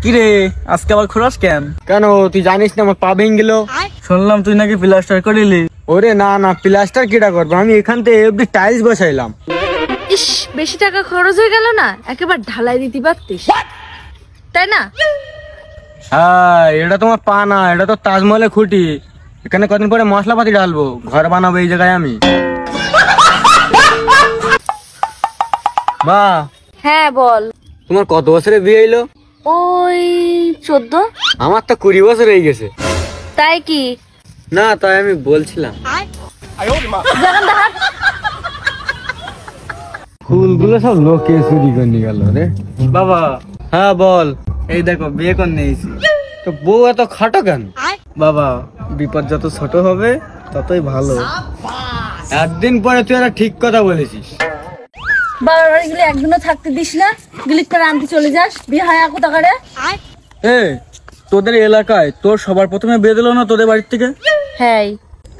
কিরে আজকে আবার খোরাস কেন? কেন তুই জানিস না আমার পা ভেঙে গেল? শুনলাম তুই নাকি প্লাস্টার করিলি। ওরে না না, প্লাস্টার কিটা করবো, আমি এখান থেকে এফডি টাইলস বসাইলাম। ইস, বেশি টাকা খরচ হয়ে গেল না? একেবারে ঢালাই দিতে পারতিস, তাই না? হ্যাঁ, এটা তোমার পা না, এটা তো তাজমহলের খুঁটি। এখানে কদিন পরে মশলাপাতি ঢালবো, ঘর বানাবো এই জায়গায় আমি। বা হ্যাঁ বল। তোমার কত বছরে বিয়ে হইলো? ওই 14। আমার তো 20 বছর হয়ে গেছে। তাই কি? না, তাই আমি বলছিলাম। ফুলগুলো সব লোকে চুরি করে নিয়ে গেল রে। বাবা হ্যাঁ বল। এই দেখো বিয়ে করে নিয়েছি। তো বউ এত খাটো কেন? বাবা বিপদ যত ছোট হবে ততই ভালো। একদিন পরে তুই একটা ঠিক কথা বলেছিস। বাবার বাড়ি গেলে একদিনও থাকতে দিস না, গিলিক করে আনতে চলে যাস, বিয়ে হয় কোথা করে? এ তোদের এলাকায় তোর সবার প্রথমে বিয়ে দিল না তোদের বাড়ির থেকে? হ্যাঁ।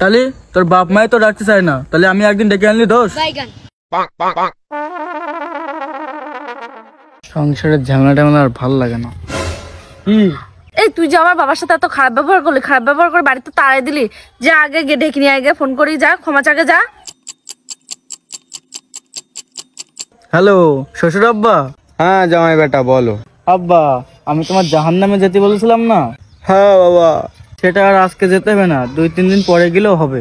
তাহলে তোর বাপ মাই তো ডাকতে চায় না, তাহলে আমি একদিন ডেকে আনলি দোষ? সংসারের ঝামেলা টামেলা আর ভালো লাগে না। কি? এই তুই যে আমার বাবার সাথে এত খারাপ ব্যবহার করলি, খারাপ ব্যবহার করে বাড়িতে তাড়াই দিলি, যা আগে গিয়ে ডেকে নিয়ে আগে ফোন করি, যা ক্ষমা চাকে যা। হ্যালো শ্বশুর আব্বা। হ্যাঁ জামাই বেটা বলো। আব্বা আমি তোমার জাহান্নামে যেতে বলেছিলাম না, হ্যাঁ বাবা। সেটা আর আজকে যেতে হবে না, 2-3 দিন পরে গেলেও হবে।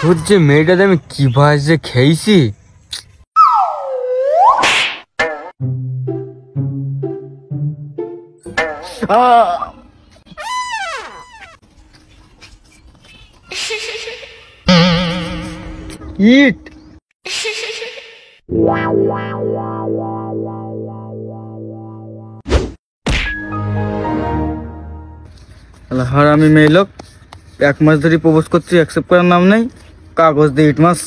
তোর যে মেয়েটাতে আমি কি ভাই যে খেয়েছি। ইট হারামি মেয়ে লোক, 1 মাস ধরে প্রপোজ করছি, অ্যাকসেপ্ট করার নাম নেই, কাগজ দিয়ে ইট মাস।